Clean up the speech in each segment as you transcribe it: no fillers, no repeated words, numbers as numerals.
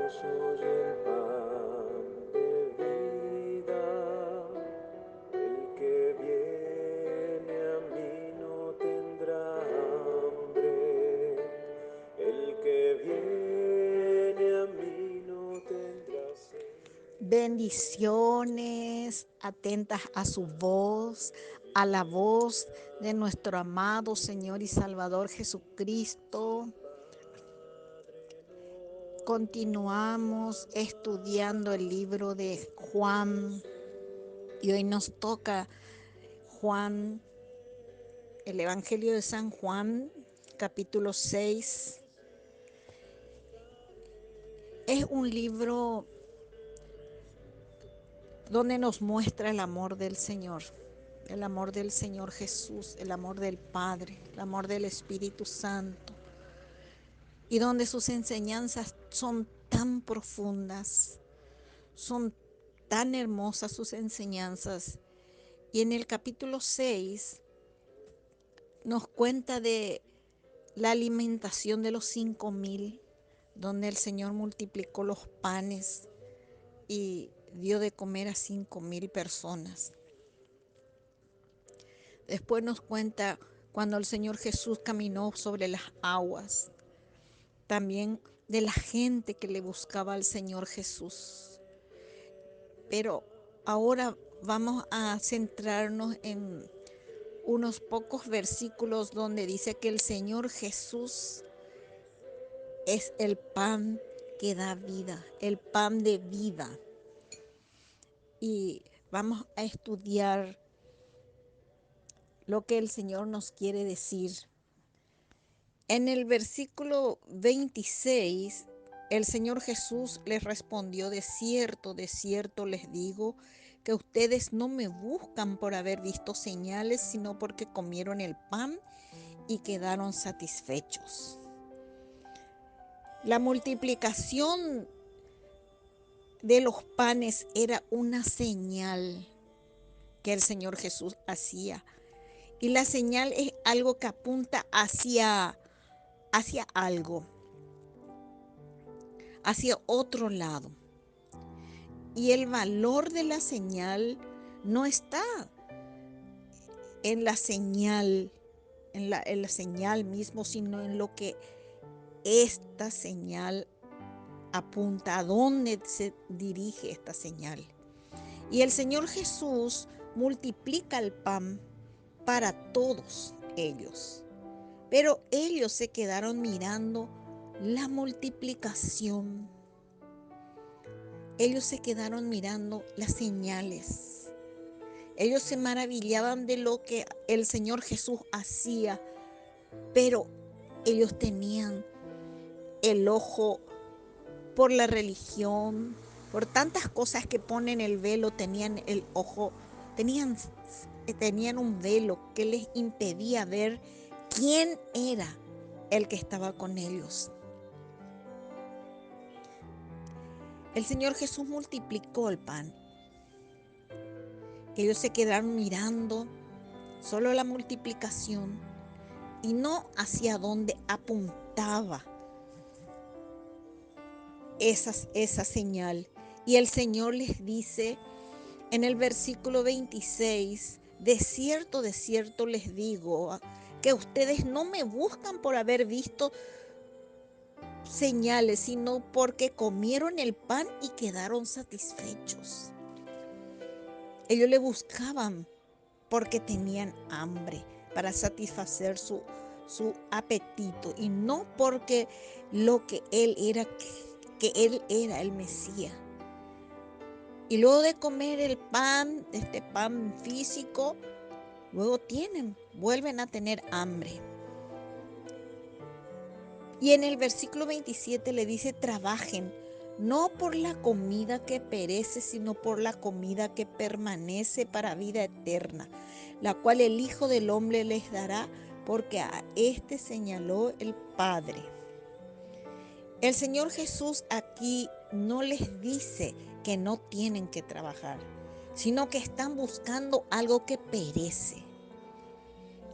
soy el pan de vida. El que viene a mí no tendrá hambre. El que viene a mí no tendrá sed. Bendiciones, atentas a su voz, a la voz de nuestro amado Señor y Salvador Jesucristo. Continuamos estudiando el libro de Juan y hoy nos toca Juan, el Evangelio de San Juan, capítulo 6. Es un libro donde nos muestra el amor del Señor Jesús, el amor del Padre, el amor del Espíritu Santo, y donde sus enseñanzas son tan profundas, son tan hermosas sus enseñanzas. Y en el capítulo 6 nos cuenta de la alimentación de los 5.000, donde el Señor multiplicó los panes y dio de comer a 5.000 personas. Después nos cuenta cuando el Señor Jesús caminó sobre las aguas, también de la gente que le buscaba al Señor Jesús. Pero ahora vamos a centrarnos en unos pocos versículos donde dice que el Señor Jesús es el pan que da vida, el pan de vida. Y vamos a estudiar lo que el Señor nos quiere decir. En el versículo 26, el Señor Jesús les respondió: de cierto les digo, que ustedes no me buscan por haber visto señales, sino porque comieron el pan y quedaron satisfechos. La multiplicación de los panes era una señal que el Señor Jesús hacía. Y la señal es algo que apunta hacia algo, hacia otro lado. Y el valor de la señal no está en la señal, en la señal mismo, sino en lo que esta señal apunta, a dónde se dirige esta señal. Y el Señor Jesús multiplica el pan para todos ellos. Pero ellos se quedaron mirando la multiplicación. Ellos se quedaron mirando las señales. Ellos se maravillaban de lo que el Señor Jesús hacía, pero ellos tenían el ojo por la religión, por tantas cosas que ponen el velo, tenían el ojo, tenían un velo que les impedía ver quién era el que estaba con ellos. El Señor Jesús multiplicó el pan. Ellos se quedaron mirando solo la multiplicación y no hacia dónde apuntaba esa señal. Y el Señor les dice en el versículo 26, de cierto les digo, que ustedes no me buscan por haber visto señales, sino porque comieron el pan y quedaron satisfechos. Ellos le buscaban porque tenían hambre, para satisfacer su apetito, y no porque lo que él era, que él era el Mesías. Y luego de comer el pan, este pan físico, luego vuelven a tener hambre. Y en el versículo 27 le dice: trabajen, no por la comida que perece, sino por la comida que permanece para vida eterna, la cual el Hijo del Hombre les dará, porque a este señaló el Padre. El Señor Jesús aquí no les dice que no tienen que trabajar, sino que están buscando algo que perece,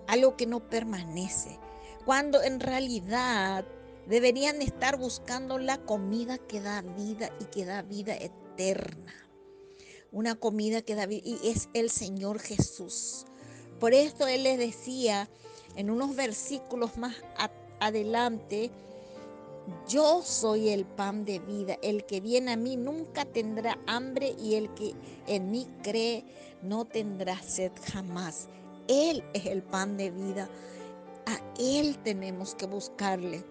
algo que no permanece, cuando en realidad deberían estar buscando la comida que da vida y que da vida eterna. Una comida que da vida y es el Señor Jesús. Por esto Él les decía en unos versículos más adelante: yo soy el pan de vida, el que viene a mí nunca tendrá hambre y el que en mí cree no tendrá sed jamás. Él es el pan de vida, a Él tenemos que buscarle.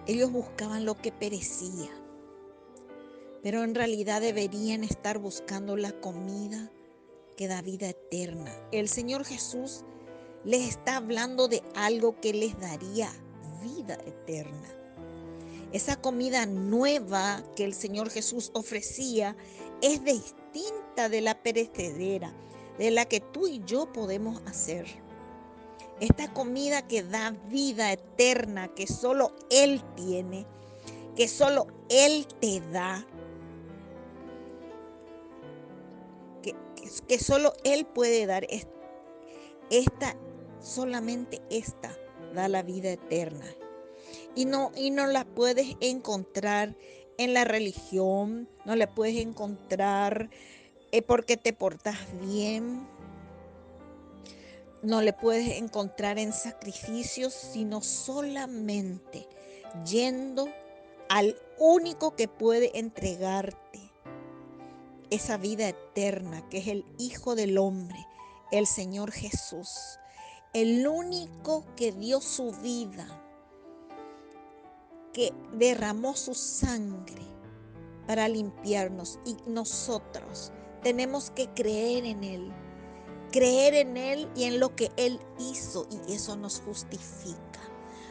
Ellos buscaban lo que perecía, pero en realidad deberían estar buscando la comida que da vida eterna. El Señor Jesús les está hablando de algo que les daría vida eterna. Esa comida nueva que el Señor Jesús ofrecía es distinta de la perecedera, de la que tú y yo podemos hacer. Esta comida que da vida eterna, que solo Él tiene, que solo Él te da, que solo Él puede dar, solamente esta da la vida eterna. Y no la puedes encontrar en la religión, no la puedes encontrar porque te portas bien, no le puedes encontrar en sacrificios, sino solamente yendo al único que puede entregarte esa vida eterna, que es el Hijo del Hombre, el Señor Jesús, el único que dio su vida, que derramó su sangre para limpiarnos, y nosotros tenemos que creer en Él y en lo que Él hizo, y eso nos justifica.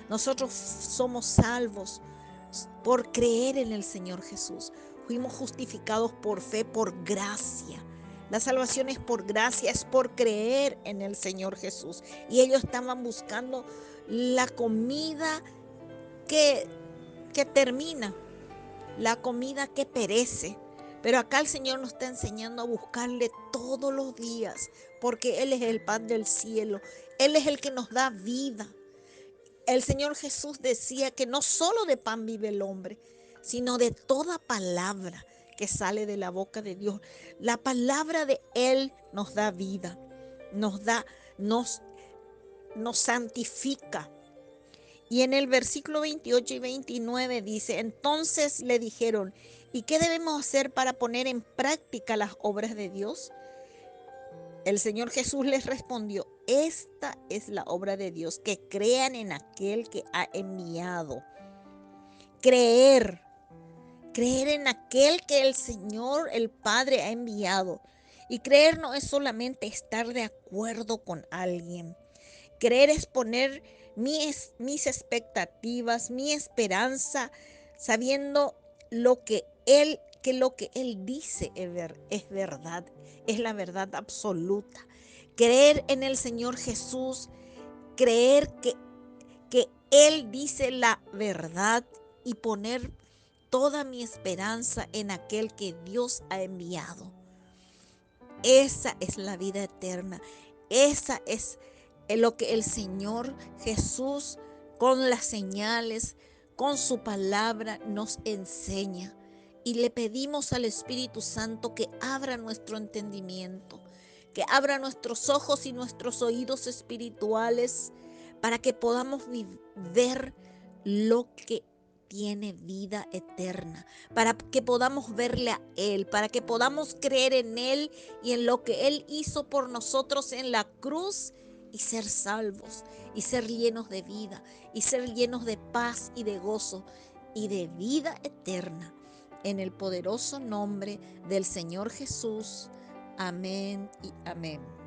Nosotros somos salvos por creer en el Señor Jesús. Fuimos justificados por fe, por gracia. La salvación es por gracia, es por creer en el Señor Jesús. Y ellos estaban buscando la comida que termina, la comida que perece. Pero acá el Señor nos está enseñando a buscarle todos los días, porque Él es el pan del cielo. Él es el que nos da vida. El Señor Jesús decía que no solo de pan vive el hombre, sino de toda palabra que sale de la boca de Dios. La palabra de Él nos da vida, nos santifica. Y en el versículo 28 y 29 dice: entonces le dijeron, ¿y qué debemos hacer para poner en práctica las obras de Dios? El Señor Jesús les respondió: esta es la obra de Dios, que crean en aquel que ha enviado. Creer en aquel que el Señor, el Padre, ha enviado. Y creer no es solamente estar de acuerdo con alguien. Creer es poner mis expectativas, mi esperanza, sabiendo que lo que Él dice es verdad, es la verdad absoluta. Creer en el Señor Jesús, creer que Él dice la verdad y poner toda mi esperanza en aquel que Dios ha enviado. Esa es la vida eterna. Esa es lo que el Señor Jesús, con las señales, con su palabra, nos enseña. Y le pedimos al Espíritu Santo que abra nuestro entendimiento, que abra nuestros ojos y nuestros oídos espirituales para que podamos ver lo que tiene vida eterna, para que podamos verle a Él, para que podamos creer en Él y en lo que Él hizo por nosotros en la cruz, y ser salvos, y ser llenos de vida, y ser llenos de paz y de gozo y de vida eterna. En el poderoso nombre del Señor Jesús. Amén y amén.